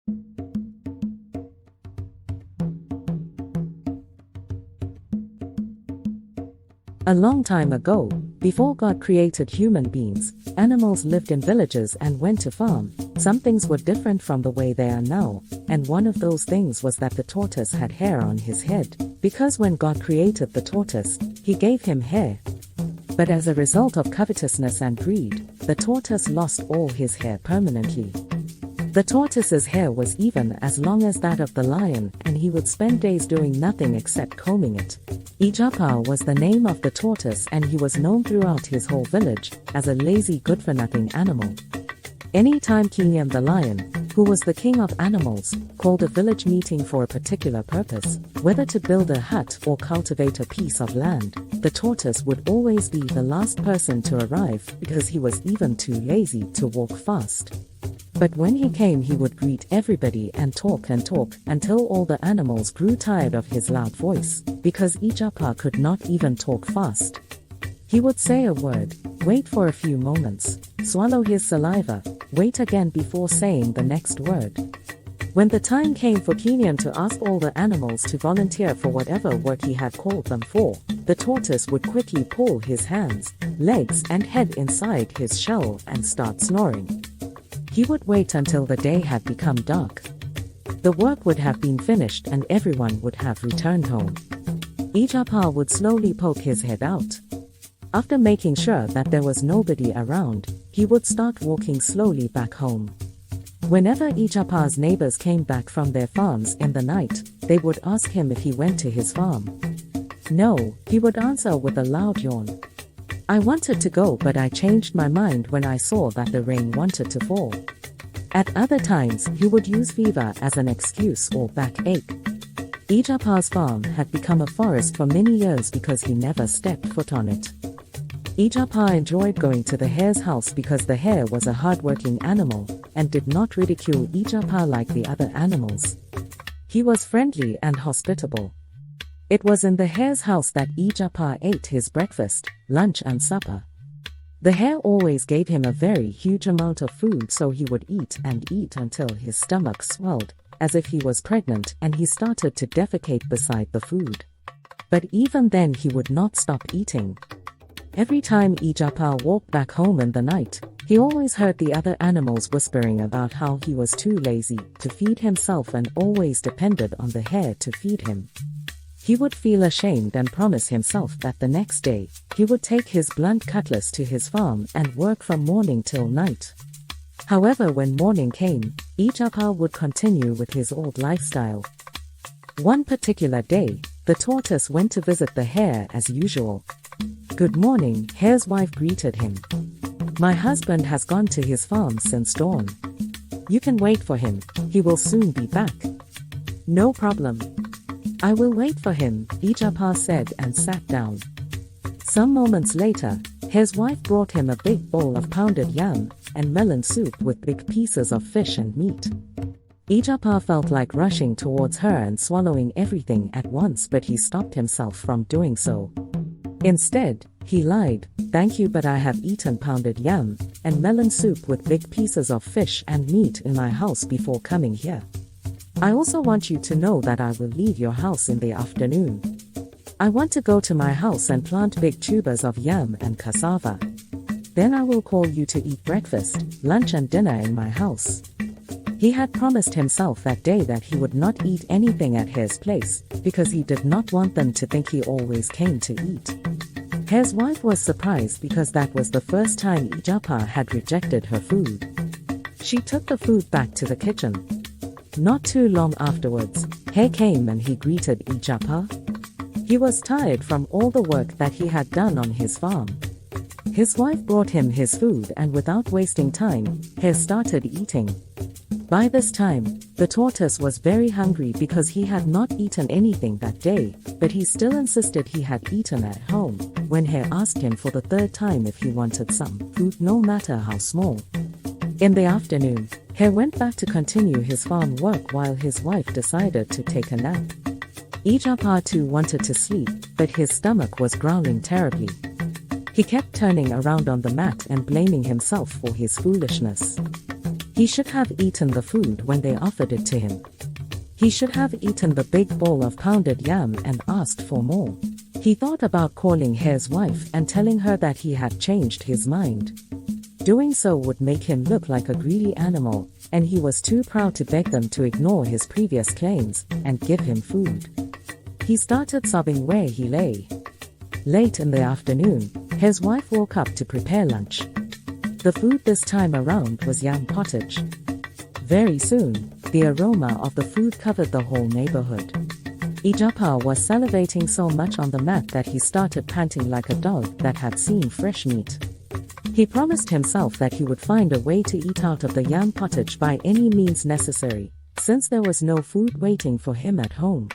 A long time ago, before God created human beings, animals lived in villages and went to farm. Some things were different from the way they are now, and one of those things was that the tortoise had hair on his head, because when God created the tortoise, he gave him hair. But as a result of covetousness and greed, the tortoise lost all his hair permanently. The tortoise's hair was even as long as that of the lion, and he would spend days doing nothing except combing it. Ijapa was the name of the tortoise, and he was known throughout his whole village as a lazy, good-for-nothing animal. Anytime Gyang the lion, who was the king of animals, called a village meeting for a particular purpose, whether to build a hut or cultivate a piece of land, the tortoise would always be the last person to arrive because he was even too lazy to walk fast. But when he came, he would greet everybody and talk until all the animals grew tired of his loud voice, because Ijapa could not even talk fast. He would say a word, wait for a few moments, swallow his saliva, wait again before saying the next word. When the time came for Gyang to ask all the animals to volunteer for whatever work he had called them for, the tortoise would quickly pull his hands, legs and head inside his shell and start snoring. He would wait until the day had become dark. The work would have been finished and everyone would have returned home. Ijapa would slowly poke his head out. After making sure that there was nobody around, he would start walking slowly back home. Whenever Ijapa's neighbors came back from their farms in the night, they would ask him if he went to his farm. No, he would answer with a loud yawn. I wanted to go, but I changed my mind when I saw that the rain wanted to fall. At other times, he would use fever as an excuse or backache. Ijapa's farm had become a forest for many years because he never stepped foot on it. Ijapa enjoyed going to the hare's house because the hare was a hard-working animal and did not ridicule Ijapa like the other animals. He was friendly and hospitable. It was in the hare's house that Ijapa ate his breakfast, lunch and supper. The hare always gave him a very huge amount of food, so he would eat and eat until his stomach swelled, as if he was pregnant, and he started to defecate beside the food. But even then he would not stop eating. Every time Ijapa walked back home in the night, he always heard the other animals whispering about how he was too lazy to feed himself and always depended on the hare to feed him. He would feel ashamed and promise himself that the next day, he would take his blunt cutlass to his farm and work from morning till night. However, when morning came, Ijapa would continue with his old lifestyle. One particular day, the tortoise went to visit the hare as usual. Good morning, hare's wife greeted him. My husband has gone to his farm since dawn. You can wait for him, he will soon be back. No problem. I will wait for him, Ijapa said and sat down. Some moments later, his wife brought him a big bowl of pounded yam and melon soup with big pieces of fish and meat. Ijapa felt like rushing towards her and swallowing everything at once, but he stopped himself from doing so. Instead, he lied, thank you, but I have eaten pounded yam and melon soup with big pieces of fish and meat in my house before coming here. I also want you to know that I will leave your house in the afternoon. I want to go to my house and plant big tubers of yam and cassava. Then I will call you to eat breakfast, lunch and dinner in my house. He had promised himself that day that he would not eat anything at hare's place, because he did not want them to think he always came to eat. Hare's wife was surprised because that was the first time Ijapa had rejected her food. She took the food back to the kitchen. Not too long afterwards, hare came and he greeted Ijapa. He was tired from all the work that he had done on his farm. His wife brought him his food, and without wasting time, hare started eating. By this time, the tortoise was very hungry because he had not eaten anything that day, but he still insisted he had eaten at home, when hare asked him for the third time if he wanted some food, no matter how small. In the afternoon, hare went back to continue his farm work while his wife decided to take a nap. Ijapa too wanted to sleep, but his stomach was growling terribly. He kept turning around on the mat and blaming himself for his foolishness. He should have eaten the food when they offered it to him. He should have eaten the big bowl of pounded yam and asked for more. He thought about calling Hare's wife and telling her that he had changed his mind. Doing so would make him look like a greedy animal, and he was too proud to beg them to ignore his previous claims and give him food. He started sobbing where he lay. Late in the afternoon, his wife woke up to prepare lunch. The food this time around was yam pottage. Very soon, the aroma of the food covered the whole neighborhood. Ijapa was salivating so much on the mat that he started panting like a dog that had seen fresh meat. He promised himself that he would find a way to eat out of the yam pottage by any means necessary, since there was no food waiting for him at home.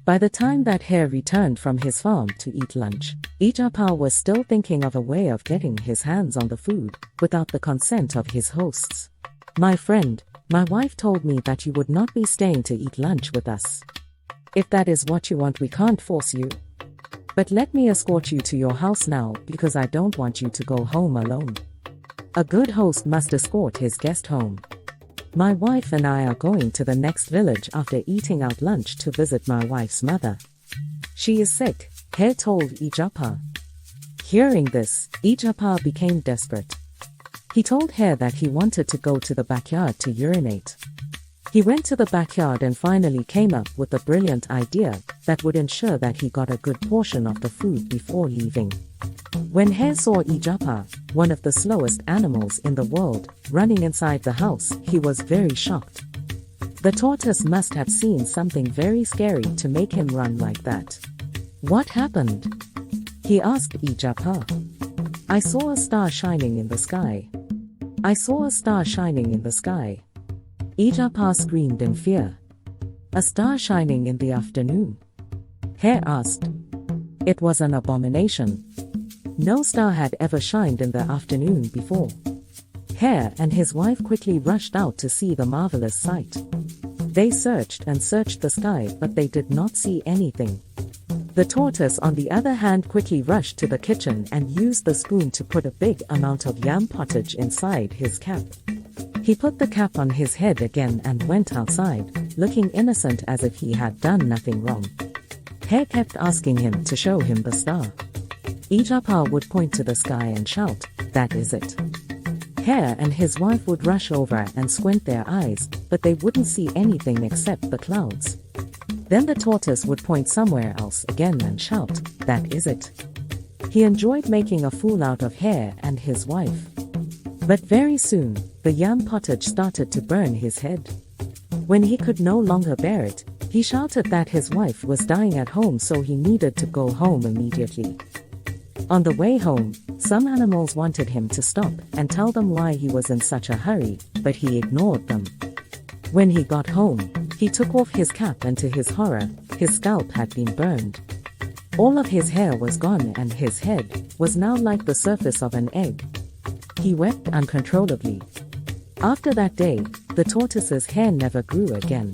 By the time that Hare returned from his farm to eat lunch, Ijapa was still thinking of a way of getting his hands on the food, without the consent of his hosts. "My friend, my wife told me that you would not be staying to eat lunch with us. If that is what you want, we can't force you. But let me escort you to your house now because I don't want you to go home alone. A good host must escort his guest home. My wife and I are going to the next village after eating out lunch to visit my wife's mother. She is sick," Hare told Ijapa. Hearing this, Ijapa became desperate. He told Hare that he wanted to go to the backyard to urinate. He went to the backyard and finally came up with a brilliant idea that would ensure that he got a good portion of the food before leaving. When Hare saw Ijapa, one of the slowest animals in the world, running inside the house, he was very shocked. The tortoise must have seen something very scary to make him run like that. "What happened?" he asked Ijapa. "I saw a star shining in the sky. I saw a star shining in the sky." Ijapa screamed in fear. "A star shining in the afternoon?" Hare asked. It was an abomination. No star had ever shined in the afternoon before. Hare and his wife quickly rushed out to see the marvelous sight. They searched and searched the sky, but they did not see anything. The tortoise, on the other hand, quickly rushed to the kitchen and used the spoon to put a big amount of yam pottage inside his cap. He put the cap on his head again and went outside, looking innocent as if he had done nothing wrong. Hare kept asking him to show him the star. Ijapa would point to the sky and shout, "That is it." Hare and his wife would rush over and squint their eyes, but they wouldn't see anything except the clouds. Then the tortoise would point somewhere else again and shout, "That is it." He enjoyed making a fool out of Hare and his wife. But very soon, the yam pottage started to burn his head. When he could no longer bear it, he shouted that his wife was dying at home, so he needed to go home immediately. On the way home, some animals wanted him to stop and tell them why he was in such a hurry, but he ignored them. When he got home, he took off his cap and to his horror, his scalp had been burned. All of his hair was gone and his head was now like the surface of an egg. He wept uncontrollably. After that day, the tortoise's hair never grew again.